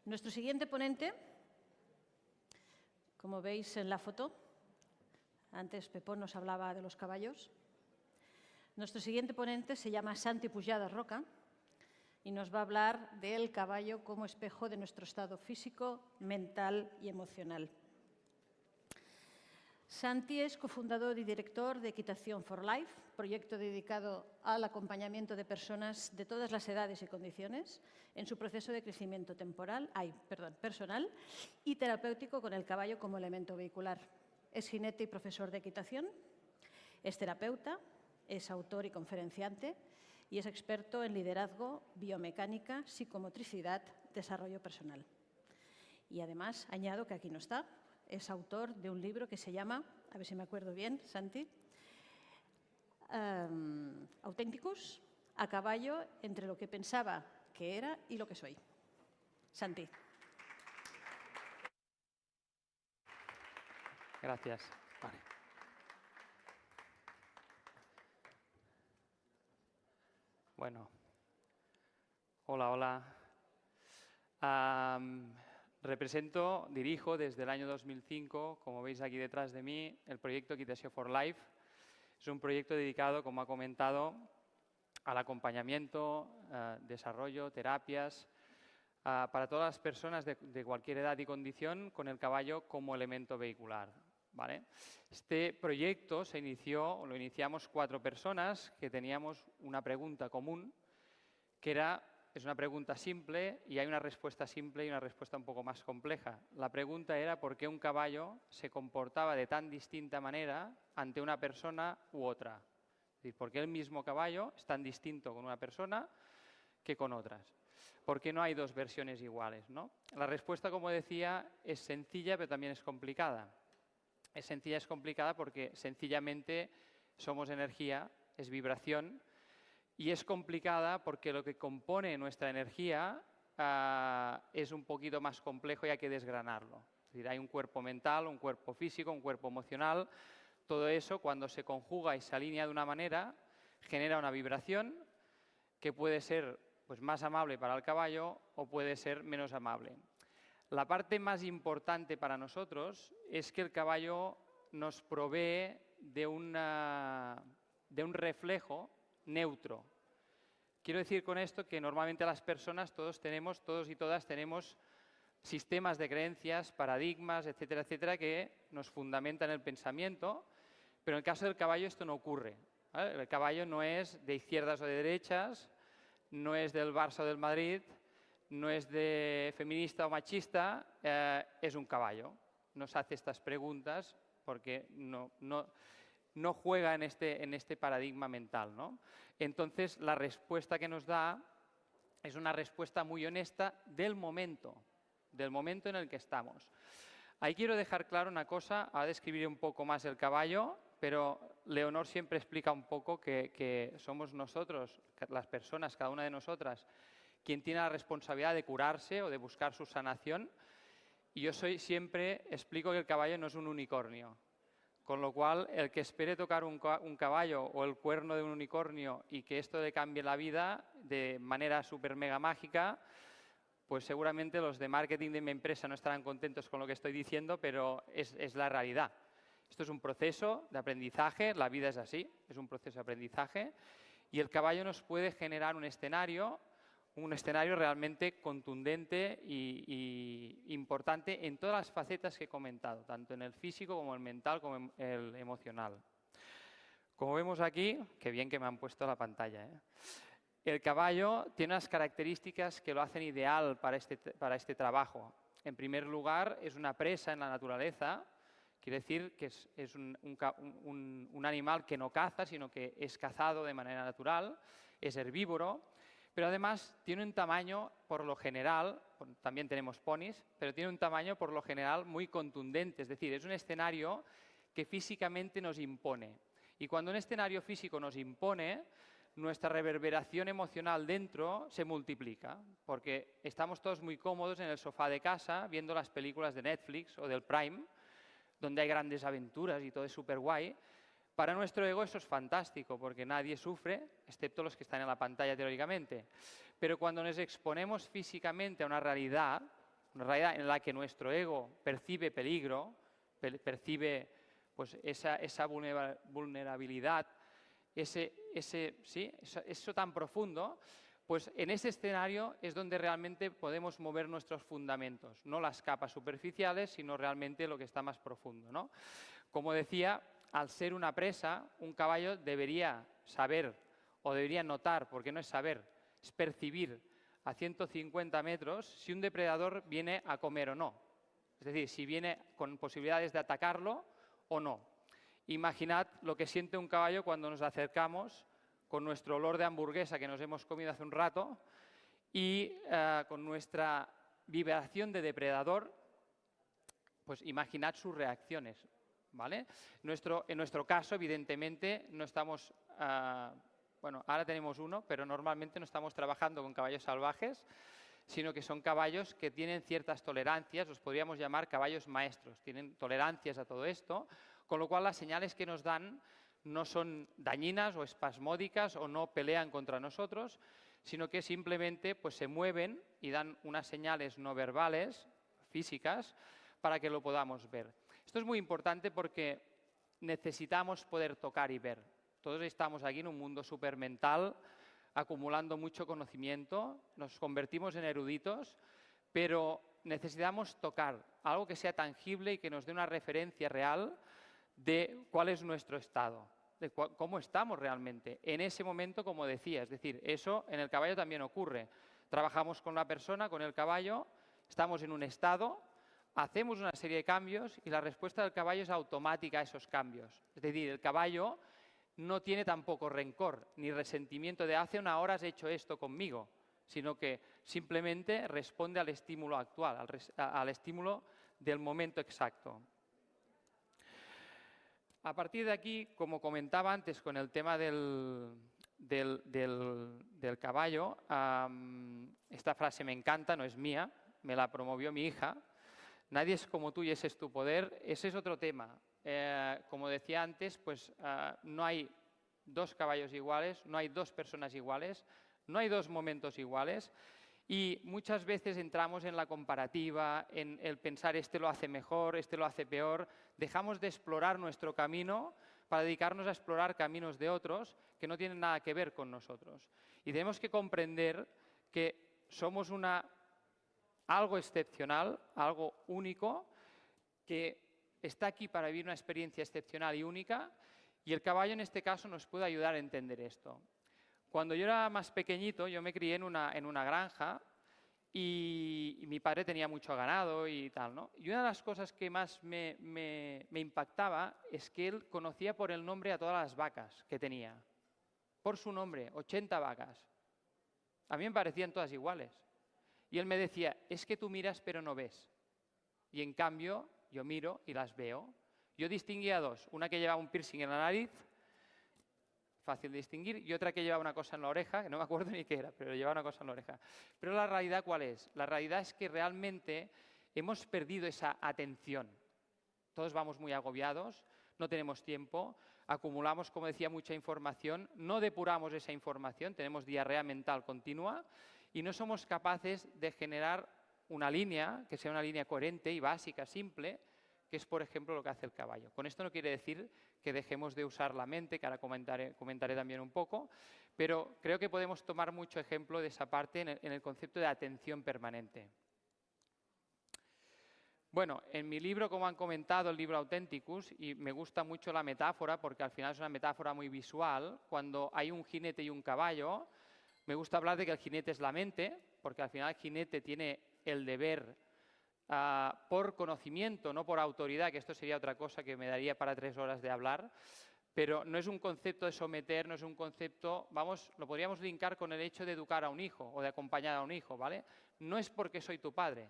Nuestro siguiente ponente, como veis en la foto, antes Pepón nos hablaba de los caballos. Nuestro siguiente ponente se llama Santi Pujadas Roca y nos va a hablar del caballo como espejo de nuestro estado físico, mental y emocional. Santi es cofundador y director de Equitación for Life, proyecto dedicado al acompañamiento de personas de todas las edades y condiciones en su proceso de crecimiento personal y terapéutico con el caballo como elemento vehicular. Es jinete y profesor de equitación, es terapeuta, es autor y conferenciante y es experto en liderazgo, biomecánica, psicomotricidad, desarrollo personal. Y además, añado que aquí no está, es autor de un libro que se llama, a ver si me acuerdo bien, Santi, Auténticos, a caballo entre lo que pensaba que era y lo que soy. Santi. Gracias. Vale. Bueno, hola. Dirijo desde el año 2005, como veis aquí detrás de mí, el proyecto Equitación for Life. Es un proyecto dedicado, como ha comentado, al acompañamiento, desarrollo, terapias, para todas las personas de cualquier edad y condición con el caballo como elemento vehicular. ¿Vale? Este proyecto lo iniciamos 4 personas que teníamos una pregunta común, que es una pregunta simple y hay una respuesta simple y una respuesta un poco más compleja. La pregunta era por qué un caballo se comportaba de tan distinta manera ante una persona u otra. Es decir, por qué el mismo caballo es tan distinto con una persona que con otras. ¿Por qué no hay 2 versiones iguales, ¿no? La respuesta, como decía, es sencilla pero también es complicada. Es sencilla, es complicada porque sencillamente somos energía, es vibración. Y es complicada porque lo que compone nuestra energía es un poquito más complejo y hay que desgranarlo. Es decir, hay un cuerpo mental, un cuerpo físico, un cuerpo emocional. Todo eso, cuando se conjuga y se alinea de una manera, genera una vibración que puede ser pues, más amable para el caballo o puede ser menos amable. La parte más importante para nosotros es que el caballo nos provee de un reflejo neutro. Quiero decir con esto que normalmente las personas, todos y todas tenemos sistemas de creencias, paradigmas, etcétera, etcétera, que nos fundamentan el pensamiento, pero en el caso del caballo esto no ocurre, ¿vale? El caballo no es de izquierdas o de derechas, no es del Barça o del Madrid, no es de feminista o machista, es un caballo. Nos hace estas preguntas porque no juega en este paradigma mental, ¿no? Entonces, la respuesta que nos da es una respuesta muy honesta del momento en el que estamos. Ahí quiero dejar claro una cosa, ahora describiré un poco más el caballo, pero Leonor siempre explica un poco que somos nosotros, las personas, cada una de nosotras, quien tiene la responsabilidad de curarse o de buscar su sanación. Y yo siempre explico que el caballo no es un unicornio. Con lo cual, el que espere tocar un caballo o el cuerno de un unicornio y que esto le cambie la vida de manera súper mega mágica, pues seguramente los de marketing de mi empresa no estarán contentos con lo que estoy diciendo, pero es la realidad. Esto es un proceso de aprendizaje, la vida es así, es un proceso de aprendizaje y el caballo nos puede generar un escenario realmente contundente y importante en todas las facetas que he comentado, tanto en el físico como en el mental como en el emocional. Como vemos aquí, qué bien que me han puesto la pantalla, ¿eh? El caballo tiene unas características que lo hacen ideal para este trabajo. En primer lugar, es una presa en la naturaleza, quiere decir que es un animal que no caza, sino que es cazado de manera natural, es herbívoro. Pero además tiene un tamaño, por lo general, también tenemos ponis, pero tiene un tamaño por lo general muy contundente. Es decir, es un escenario que físicamente nos impone. Y cuando un escenario físico nos impone, nuestra reverberación emocional dentro se multiplica. Porque estamos todos muy cómodos en el sofá de casa viendo las películas de Netflix o del Prime, donde hay grandes aventuras y todo es súper guay. Para nuestro ego eso es fantástico, porque nadie sufre, excepto los que están en la pantalla teóricamente. Pero cuando nos exponemos físicamente a una realidad, una realidad en la que nuestro ego percibe peligro, percibe pues, esa vulnerabilidad, eso tan profundo, pues en ese escenario es donde realmente podemos mover nuestros fundamentos, no las capas superficiales, sino realmente lo que está más profundo, ¿no? Como decía, al ser una presa, un caballo debería saber o debería notar, porque no es saber, es percibir a 150 metros si un depredador viene a comer o no. Es decir, si viene con posibilidades de atacarlo o no. Imaginad lo que siente un caballo cuando nos acercamos con nuestro olor de hamburguesa que nos hemos comido hace un rato y con nuestra vibración de depredador, pues imaginad sus reacciones, ¿vale? En nuestro caso, evidentemente, no estamos, bueno, ahora tenemos uno, pero normalmente no estamos trabajando con caballos salvajes, sino que son caballos que tienen ciertas tolerancias, los podríamos llamar caballos maestros, tienen tolerancias a todo esto, con lo cual las señales que nos dan no son dañinas o espasmódicas o no pelean contra nosotros, sino que simplemente pues, se mueven y dan unas señales no verbales, físicas, para que lo podamos ver. Esto es muy importante porque necesitamos poder tocar y ver. Todos estamos aquí en un mundo supermental, acumulando mucho conocimiento, nos convertimos en eruditos, pero necesitamos tocar algo que sea tangible y que nos dé una referencia real de cuál es nuestro estado, de cómo estamos realmente en ese momento, como decía. Es decir, eso en el caballo también ocurre. Trabajamos con la persona, con el caballo, estamos en un estado, hacemos una serie de cambios y la respuesta del caballo es automática a esos cambios. Es decir, el caballo no tiene tampoco rencor ni resentimiento de hace una hora has hecho esto conmigo, sino que simplemente responde al estímulo actual, al estímulo del momento exacto. A partir de aquí, como comentaba antes con el tema del caballo, esta frase me encanta, no es mía, me la promovió mi hija. Nadie es como tú y ese es tu poder. Ese es otro tema. Como decía antes, pues no hay dos caballos iguales, no hay dos personas iguales, no hay dos momentos iguales. Y muchas veces entramos en la comparativa, en el pensar este lo hace mejor, este lo hace peor. Dejamos de explorar nuestro camino para dedicarnos a explorar caminos de otros que no tienen nada que ver con nosotros. Y tenemos que comprender que somos algo excepcional, algo único, que está aquí para vivir una experiencia excepcional y única, y el caballo en este caso nos puede ayudar a entender esto. Cuando yo era más pequeñito, yo me crié en una granja y mi padre tenía mucho ganado y tal, ¿no? Y una de las cosas que más me impactaba es que él conocía por el nombre a todas las vacas que tenía. Por su nombre, 80 vacas. A mí me parecían todas iguales. Y él me decía, es que tú miras pero no ves. Y en cambio, yo miro y las veo. Yo distinguía dos, una que llevaba un piercing en la nariz, fácil de distinguir, y otra que llevaba una cosa en la oreja, que no me acuerdo ni qué era, pero llevaba una cosa en la oreja. Pero la realidad, ¿cuál es? La realidad es que realmente hemos perdido esa atención. Todos vamos muy agobiados, no tenemos tiempo, acumulamos, como decía, mucha información, no depuramos esa información, tenemos diarrea mental continua y no somos capaces de generar una línea que sea una línea coherente y básica, simple, que es, por ejemplo, lo que hace el caballo. Con esto no quiere decir que dejemos de usar la mente, que ahora comentaré también un poco, pero creo que podemos tomar mucho ejemplo de esa parte en el concepto de atención permanente. Bueno, en mi libro, como han comentado, el libro Authenticus, y me gusta mucho la metáfora, porque al final es una metáfora muy visual, cuando hay un jinete y un caballo, me gusta hablar de que el jinete es la mente, porque al final el jinete tiene el deber por conocimiento, no por autoridad, que esto sería otra cosa que me daría para 3 horas de hablar, pero no es un concepto de someter, no es un concepto, lo podríamos linkar con el hecho de educar a un hijo o de acompañar a un hijo, ¿vale? No es porque soy tu padre,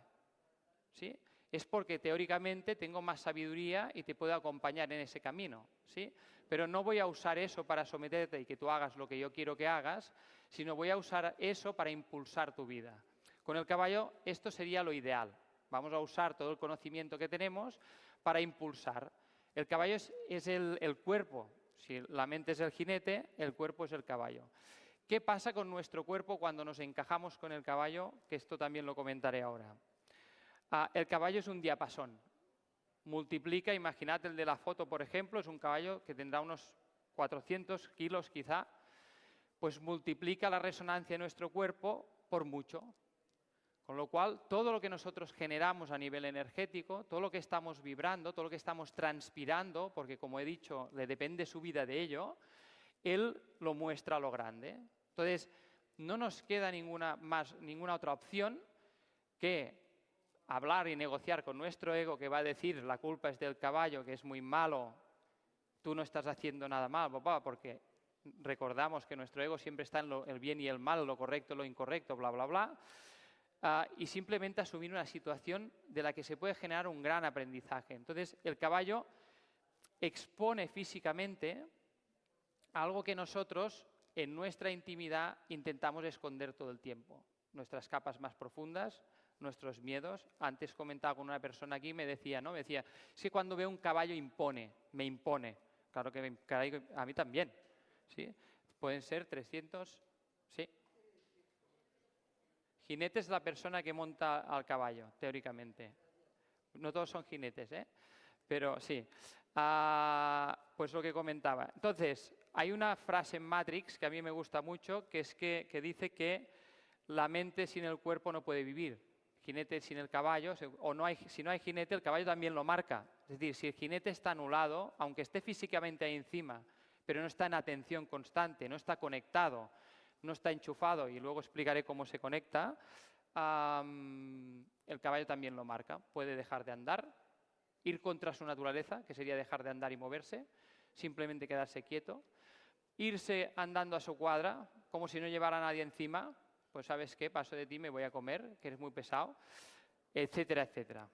¿sí? Es porque teóricamente tengo más sabiduría y te puedo acompañar en ese camino, ¿sí? Pero no voy a usar eso para someterte y que tú hagas lo que yo quiero que hagas, sino voy a usar eso para impulsar tu vida. Con el caballo esto sería lo ideal. Vamos a usar todo el conocimiento que tenemos para impulsar. El caballo es el cuerpo. Si la mente es el jinete, el cuerpo es el caballo. ¿Qué pasa con nuestro cuerpo cuando nos encajamos con el caballo? Que esto también lo comentaré ahora. El caballo es un diapasón. Multiplica, imaginad el de la foto, por ejemplo, es un caballo que tendrá unos 400 kilos quizá, pues multiplica la resonancia de nuestro cuerpo por mucho. Con lo cual, todo lo que nosotros generamos a nivel energético, todo lo que estamos vibrando, todo lo que estamos transpirando, porque como he dicho, le depende su vida de ello, él lo muestra a lo grande. Entonces, no nos queda ninguna otra opción que hablar y negociar con nuestro ego, que va a decir la culpa es del caballo, que es muy malo, tú no estás haciendo nada mal, papá, porque recordamos que nuestro ego siempre está en el bien y el mal, lo correcto, lo incorrecto, bla, bla, bla. Y simplemente asumir una situación de la que se puede generar un gran aprendizaje. Entonces, el caballo expone físicamente algo que nosotros, en nuestra intimidad, intentamos esconder todo el tiempo. Nuestras capas más profundas, nuestros miedos. Antes comentaba con una persona aquí, me decía, es que cuando veo un caballo me impone. Claro que a mí también, ¿sí? Pueden ser 300, sí. Jinete es la persona que monta al caballo, teóricamente. No todos son jinetes, ¿eh? Pero sí. Pues lo que comentaba. Entonces, hay una frase en Matrix que a mí me gusta mucho, que es que dice que la mente sin el cuerpo no puede vivir. Jinete sin el caballo, si no hay jinete, el caballo también lo marca. Es decir, si el jinete está anulado, aunque esté físicamente ahí encima, pero no está en atención constante, no está conectado, no está enchufado, y luego explicaré cómo se conecta, el caballo también lo marca. Puede dejar de andar, ir contra su naturaleza, que sería dejar de andar y moverse, simplemente quedarse quieto, irse andando a su cuadra, como si no llevara a nadie encima, pues ¿sabes qué? Paso de ti, me voy a comer, que eres muy pesado, etcétera, etcétera.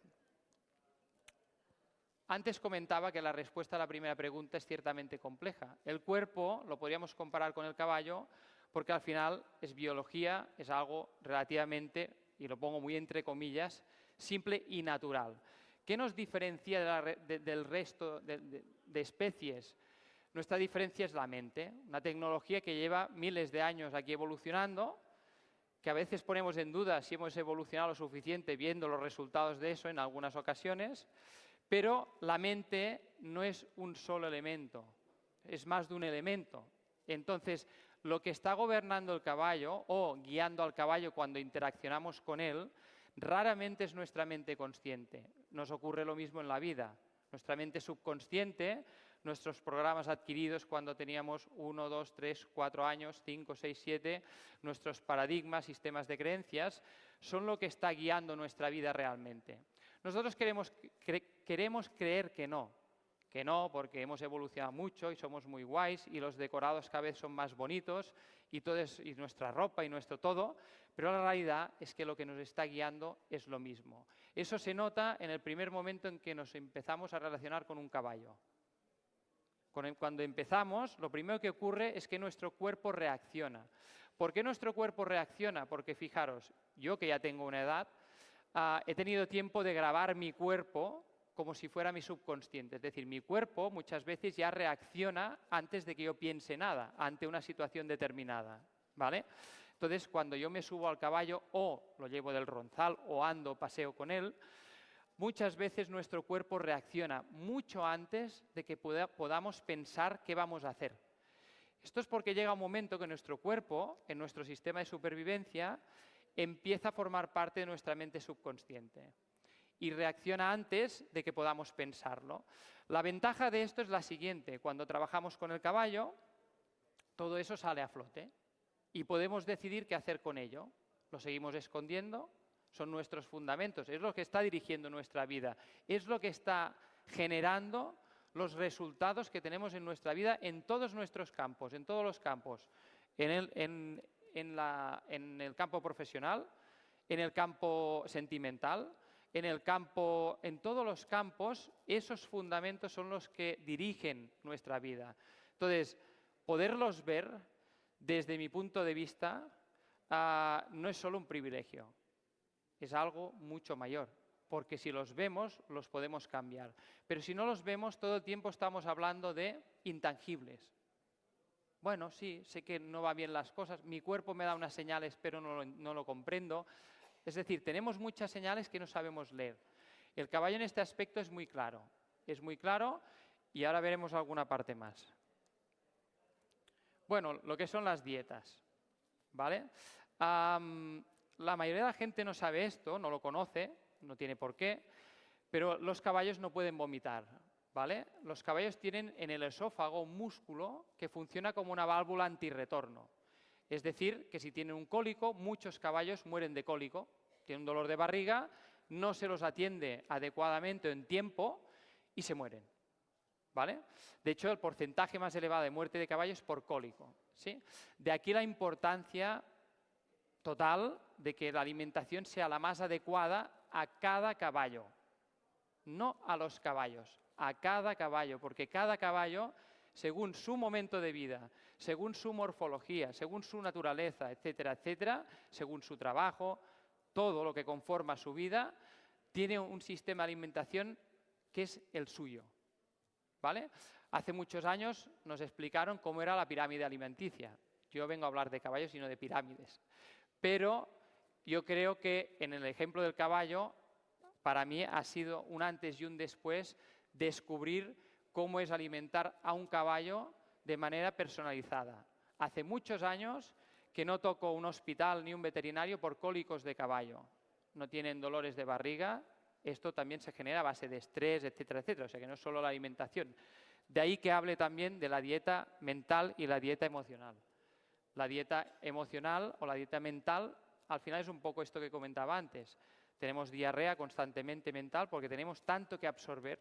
Antes comentaba que la respuesta a la primera pregunta es ciertamente compleja. El cuerpo lo podríamos comparar con el caballo porque al final es biología, es algo relativamente, y lo pongo muy entre comillas, simple y natural. ¿Qué nos diferencia del resto de especies? Nuestra diferencia es la mente, una tecnología que lleva miles de años aquí evolucionando, que a veces ponemos en duda si hemos evolucionado lo suficiente viendo los resultados de eso en algunas ocasiones, pero la mente no es un solo elemento, es más de un elemento. Entonces, lo que está gobernando el caballo o guiando al caballo cuando interaccionamos con él, raramente es nuestra mente consciente. Nos ocurre lo mismo en la vida. Nuestra mente subconsciente, nuestros programas adquiridos cuando teníamos 1, 2, 3, 4 años, 5, 6, 7, nuestros paradigmas, sistemas de creencias, son lo que está guiando nuestra vida realmente. Nosotros queremos creer que no, porque hemos evolucionado mucho y somos muy guays y los decorados cada vez son más bonitos y nuestra ropa y nuestro todo, pero la realidad es que lo que nos está guiando es lo mismo. Eso se nota en el primer momento en que nos empezamos a relacionar con un caballo. Cuando empezamos, lo primero que ocurre es que nuestro cuerpo reacciona. ¿Por qué nuestro cuerpo reacciona? Porque fijaros, yo que ya tengo una edad, he tenido tiempo de grabar mi cuerpo como si fuera mi subconsciente. Es decir, mi cuerpo muchas veces ya reacciona antes de que yo piense nada, ante una situación determinada, ¿vale? Entonces, cuando yo me subo al caballo o lo llevo del ronzal o ando, paseo con él, muchas veces nuestro cuerpo reacciona mucho antes de que podamos pensar qué vamos a hacer. Esto es porque llega un momento que nuestro cuerpo, en nuestro sistema de supervivencia, empieza a formar parte de nuestra mente subconsciente y reacciona antes de que podamos pensarlo. La ventaja de esto es la siguiente: cuando trabajamos con el caballo, todo eso sale a flote y podemos decidir qué hacer con ello. Lo seguimos escondiendo, son nuestros fundamentos, es lo que está dirigiendo nuestra vida, es lo que está generando los resultados que tenemos en nuestra vida en todos nuestros campos, en todos los campos, en el campo profesional, en el campo sentimental, en todos los campos. Esos fundamentos son los que dirigen nuestra vida. Entonces, poderlos ver, desde mi punto de vista, no es solo un privilegio, es algo mucho mayor, porque si los vemos, los podemos cambiar. Pero si no los vemos, todo el tiempo estamos hablando de intangibles. Bueno, sí, sé que no van bien las cosas, mi cuerpo me da unas señales, pero no lo comprendo. Es decir, tenemos muchas señales que no sabemos leer. El caballo en este aspecto es muy claro y ahora veremos alguna parte más. Bueno, lo que son las dietas, ¿vale? La mayoría de la gente no sabe esto, no lo conoce, no tiene por qué, pero los caballos no pueden vomitar, ¿vale? Los caballos tienen en el esófago un músculo que funciona como una válvula antirretorno. Es decir, que si tienen un cólico, muchos caballos mueren de cólico, tienen un dolor de barriga, no se los atiende adecuadamente o en tiempo y se mueren, ¿vale? De hecho, el porcentaje más elevado de muerte de caballos es por cólico, ¿sí? De aquí la importancia total de que la alimentación sea la más adecuada a cada caballo, no a los caballos, a cada caballo, porque cada caballo, según su momento de vida, según su morfología, según su naturaleza, etcétera, etcétera, según su trabajo, todo lo que conforma su vida, tiene un sistema de alimentación que es el suyo, ¿vale? Hace muchos años nos explicaron cómo era la pirámide alimenticia. Yo vengo a hablar de caballos y no de pirámides. Pero yo creo que en el ejemplo del caballo, para mí ha sido un antes y un después descubrir cómo es alimentar a un caballo de manera personalizada. Hace muchos años que no toco un hospital ni un veterinario por cólicos de caballo. No tienen dolores de barriga. Esto también se genera a base de estrés, etcétera, etcétera. O sea que no es solo la alimentación. De ahí que hable también de la dieta mental y la dieta emocional. La dieta emocional o la dieta mental, al final es un poco esto que comentaba antes. Tenemos diarrea constantemente mental porque tenemos tanto que absorber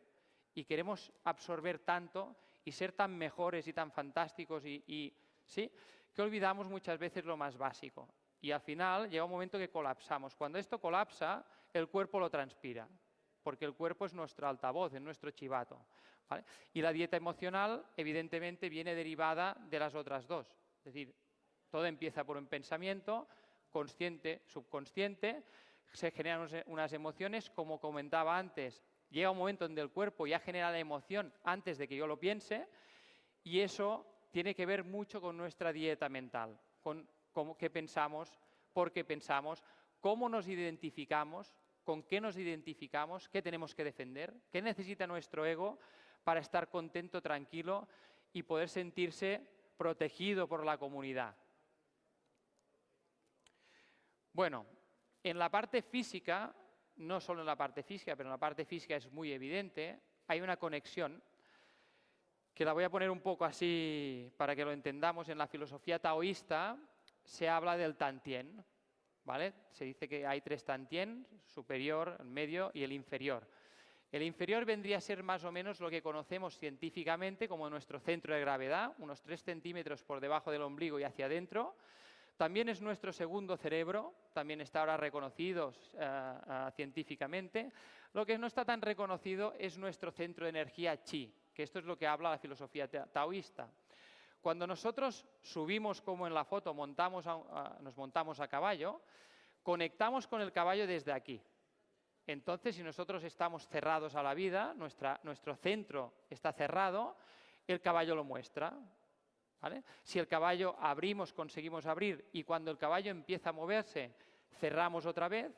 y queremos absorber tanto y ser tan mejores y tan fantásticos ¿sí? Que olvidamos muchas veces lo más básico. Y al final llega un momento que colapsamos. Cuando esto colapsa, el cuerpo lo transpira, porque el cuerpo es nuestro altavoz, es nuestro chivato, ¿vale? Y la dieta emocional, evidentemente, viene derivada de las otras dos. Es decir, todo empieza por un pensamiento, consciente, subconsciente, se generan unas emociones, como comentaba antes, llega un momento donde el cuerpo ya genera la emoción antes de que yo lo piense, y eso tiene que ver mucho con nuestra dieta mental, con qué pensamos, por qué pensamos, cómo nos identificamos, con qué nos identificamos, qué tenemos que defender, qué necesita nuestro ego para estar contento, tranquilo y poder sentirse protegido por la comunidad. Bueno, en la parte física, no solo en la parte física, pero en la parte física es muy evidente, hay una conexión que la voy a poner un poco así para que lo entendamos. En la filosofía taoísta se habla del tantien, ¿vale? Se dice que hay 3 tantien, superior, el medio y el inferior. El inferior vendría a ser más o menos lo que conocemos científicamente como nuestro centro de gravedad, unos 3 centímetros por debajo del ombligo y hacia adentro. También es nuestro segundo cerebro, también está ahora reconocido científicamente. Lo que no está tan reconocido es nuestro centro de energía chi, que esto es lo que habla la filosofía taoísta. Cuando nosotros subimos, como en la foto, nos montamos a caballo, conectamos con el caballo desde aquí. Entonces, si nosotros estamos cerrados a la vida, nuestro centro está cerrado, el caballo lo muestra, ¿vale? Si el caballo conseguimos abrir, y cuando el caballo empieza a moverse, cerramos otra vez,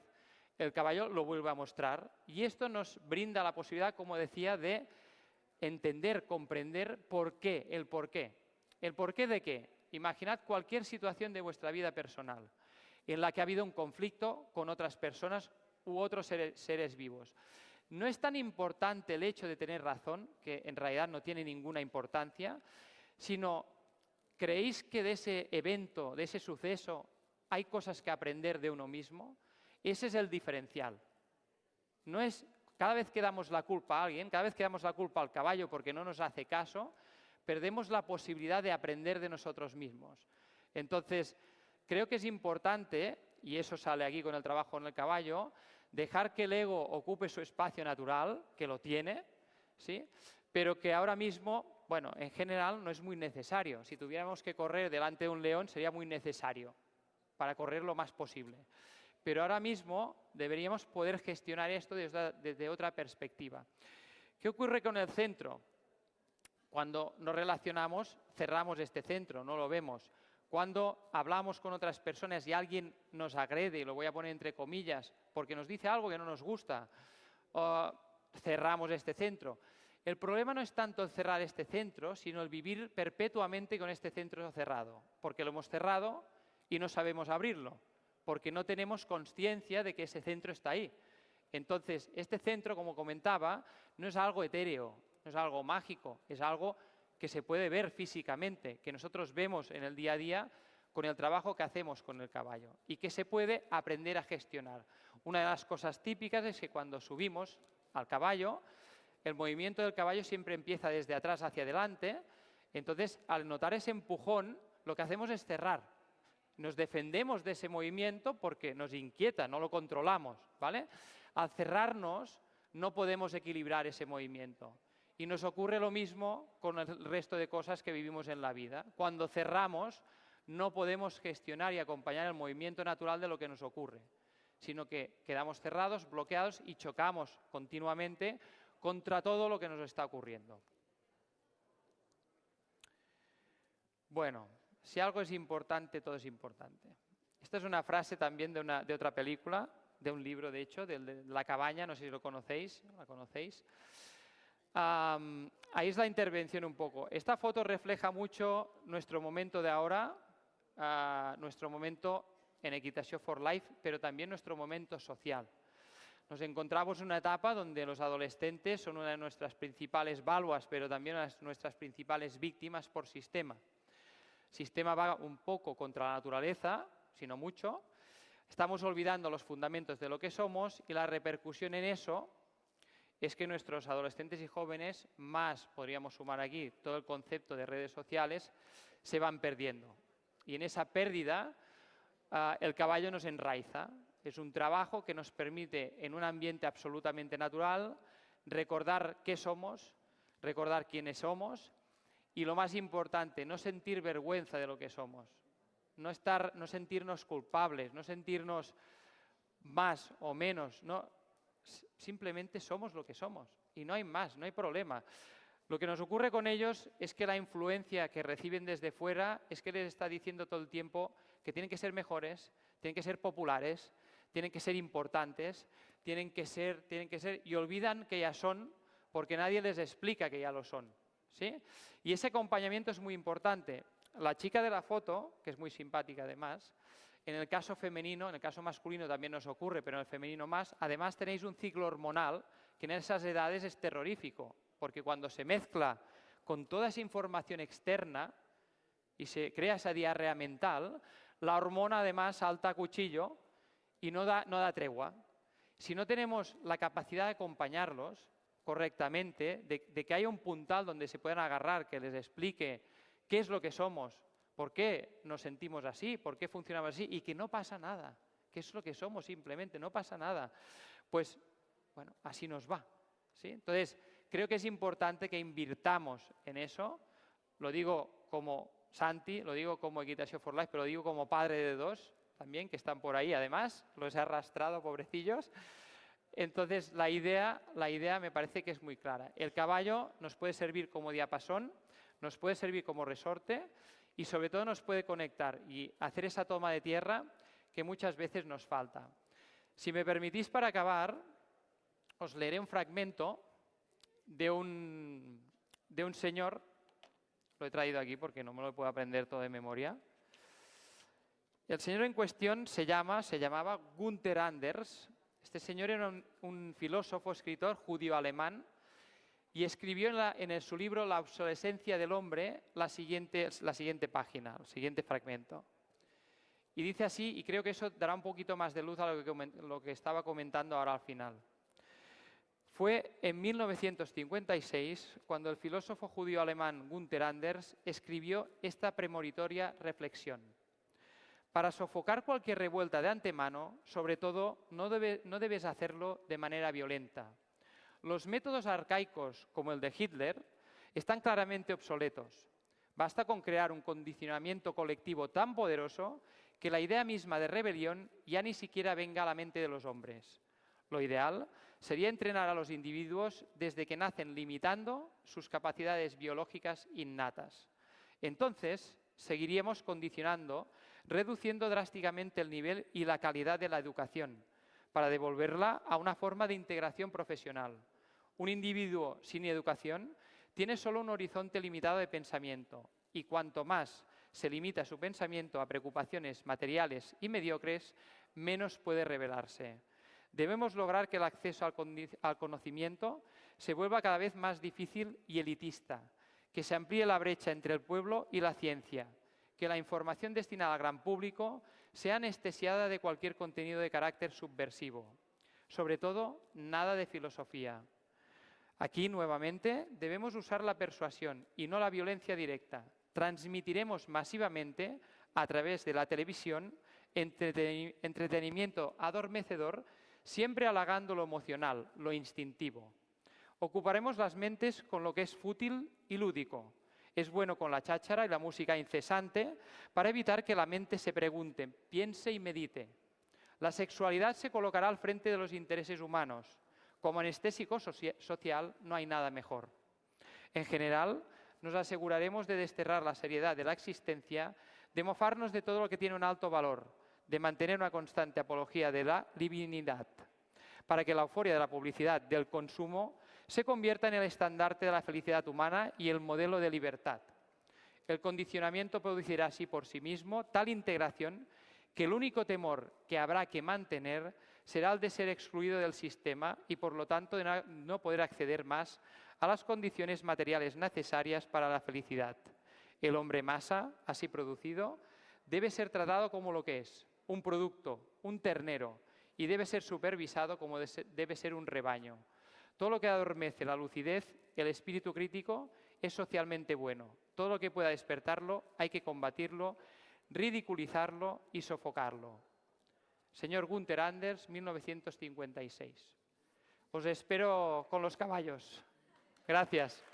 el caballo lo vuelve a mostrar. Y esto nos brinda la posibilidad, como decía, de entender, comprender por qué, el por qué. ¿El por qué de qué? Imaginad cualquier situación de vuestra vida personal en la que ha habido un conflicto con otras personas u otros seres vivos. No es tan importante el hecho de tener razón, que en realidad no tiene ninguna importancia, sino ¿creéis que de ese evento, de ese suceso, hay cosas que aprender de uno mismo? Ese es el diferencial. No es cada vez que damos la culpa a alguien, cada vez que damos la culpa al caballo porque no nos hace caso, perdemos la posibilidad de aprender de nosotros mismos. Entonces, creo que es importante, y eso sale aquí con el trabajo en el caballo, dejar que el ego ocupe su espacio natural, que lo tiene, ¿sí? Pero que ahora mismo, bueno, en general no es muy necesario. Si tuviéramos que correr delante de un león sería muy necesario para correr lo más posible. Pero ahora mismo deberíamos poder gestionar esto desde otra perspectiva. ¿Qué ocurre con el centro? Cuando nos relacionamos, cerramos este centro, no lo vemos. Cuando hablamos con otras personas y alguien nos agrede, y lo voy a poner entre comillas, porque nos dice algo que no nos gusta, cerramos este centro. El problema no es tanto el cerrar este centro, sino el vivir perpetuamente con este centro cerrado, porque lo hemos cerrado y no sabemos abrirlo, porque no tenemos consciencia de que ese centro está ahí. Entonces, este centro, como comentaba, no es algo etéreo, no es algo mágico, es algo que se puede ver físicamente, que nosotros vemos en el día a día con el trabajo que hacemos con el caballo y que se puede aprender a gestionar. Una de las cosas típicas es que cuando subimos al caballo, el movimiento del caballo siempre empieza desde atrás hacia adelante, entonces al notar ese empujón, lo que hacemos es cerrar. Nos defendemos de ese movimiento porque nos inquieta, no lo controlamos, ¿vale? Al cerrarnos no podemos equilibrar ese movimiento. Y nos ocurre lo mismo con el resto de cosas que vivimos en la vida. Cuando cerramos no podemos gestionar y acompañar el movimiento natural de lo que nos ocurre, sino que quedamos cerrados, bloqueados y chocamos continuamente contra todo lo que nos está ocurriendo. Bueno, si algo es importante, todo es importante. Esta es una frase también de otra película, de un libro, de hecho, de La cabaña, no sé si lo conocéis, ¿la conocéis? Ahí es la intervención un poco. Esta foto refleja mucho nuestro momento de ahora, nuestro momento en Equitació for Life, pero también nuestro momento social. Nos encontramos en una etapa donde los adolescentes son una de nuestras principales baluas, pero también nuestras principales víctimas por sistema. El sistema va un poco contra la naturaleza, si no mucho. Estamos olvidando los fundamentos de lo que somos y la repercusión en eso es que nuestros adolescentes y jóvenes, más podríamos sumar aquí todo el concepto de redes sociales, se van perdiendo. Y en esa pérdida el caballo nos enraiza. Es un trabajo que nos permite, en un ambiente absolutamente natural, recordar qué somos, recordar quiénes somos y, lo más importante, no sentir vergüenza de lo que somos. No sentirnos culpables, no sentirnos más o menos, no, simplemente somos lo que somos y no hay más, no hay problema. Lo que nos ocurre con ellos es que la influencia que reciben desde fuera es que les está diciendo todo el tiempo que tienen que ser mejores, tienen que ser populares, tienen que ser importantes, tienen que ser, y olvidan que ya son porque nadie les explica que ya lo son, ¿sí? Y ese acompañamiento es muy importante. La chica de la foto, que es muy simpática además, en el caso femenino, en el caso masculino también nos ocurre, pero en el femenino más, además tenéis un ciclo hormonal que en esas edades es terrorífico, porque cuando se mezcla con toda esa información externa y se crea esa diarrea mental, la hormona además salta a cuchillo y no da tregua. Si no tenemos la capacidad de acompañarlos correctamente, de que haya un puntal donde se puedan agarrar, que les explique qué es lo que somos, por qué nos sentimos así, por qué funcionamos así y que no pasa nada, que es lo que somos simplemente, no pasa nada, pues bueno, así nos va, ¿sí? Entonces, creo que es importante que invirtamos en eso, lo digo como Santi, lo digo como Equitació for Life, pero lo digo como padre de dos también, que están por ahí, además, los he arrastrado, pobrecillos. Entonces, la idea me parece que es muy clara. El caballo nos puede servir como diapasón, nos puede servir como resorte y sobre todo nos puede conectar y hacer esa toma de tierra que muchas veces nos falta. Si me permitís, para acabar, os leeré un fragmento de un señor, lo he traído aquí porque no me lo puedo aprender todo de memoria. El señor en cuestión se llamaba Günther Anders. Este señor era un filósofo, escritor judío-alemán y escribió en su libro La obsolescencia del hombre la siguiente página, el siguiente fragmento. Y dice así, y creo que eso dará un poquito más de luz a lo que estaba comentando ahora al final. Fue en 1956 cuando el filósofo judío-alemán Günther Anders escribió esta premonitoria reflexión. Para sofocar cualquier revuelta de antemano, sobre todo, no debes hacerlo de manera violenta. Los métodos arcaicos, como el de Hitler, están claramente obsoletos. Basta con crear un condicionamiento colectivo tan poderoso que la idea misma de rebelión ya ni siquiera venga a la mente de los hombres. Lo ideal sería entrenar a los individuos desde que nacen limitando sus capacidades biológicas innatas. Entonces, seguiríamos condicionando, reduciendo drásticamente el nivel y la calidad de la educación, para devolverla a una forma de integración profesional. Un individuo sin educación tiene solo un horizonte limitado de pensamiento y cuanto más se limita su pensamiento a preocupaciones materiales y mediocres, menos puede revelarse. Debemos lograr que el acceso al conocimiento se vuelva cada vez más difícil y elitista, que se amplíe la brecha entre el pueblo y la ciencia, que la información destinada al gran público sea anestesiada de cualquier contenido de carácter subversivo. Sobre todo, nada de filosofía. Aquí, nuevamente, debemos usar la persuasión y no la violencia directa. Transmitiremos masivamente, a través de la televisión, entretenimiento adormecedor, siempre halagando lo emocional, lo instintivo. Ocuparemos las mentes con lo que es fútil y lúdico. Es bueno con la cháchara y la música incesante para evitar que la mente se pregunte, piense y medite. La sexualidad se colocará al frente de los intereses humanos. Como anestésico social no hay nada mejor. En general, nos aseguraremos de desterrar la seriedad de la existencia, de mofarnos de todo lo que tiene un alto valor, de mantener una constante apología de la divinidad, para que la euforia de la publicidad del consumo se convierta en el estandarte de la felicidad humana y el modelo de libertad. El condicionamiento producirá así por sí mismo tal integración que el único temor que habrá que mantener será el de ser excluido del sistema y, por lo tanto, de no poder acceder más a las condiciones materiales necesarias para la felicidad. El hombre masa, así producido, debe ser tratado como lo que es, un producto, un ternero, y debe ser supervisado como debe ser un rebaño. Todo lo que adormece la lucidez, el espíritu crítico, es socialmente bueno. Todo lo que pueda despertarlo hay que combatirlo, ridiculizarlo y sofocarlo. Señor Günther Anders, 1956. Os espero con los caballos. Gracias.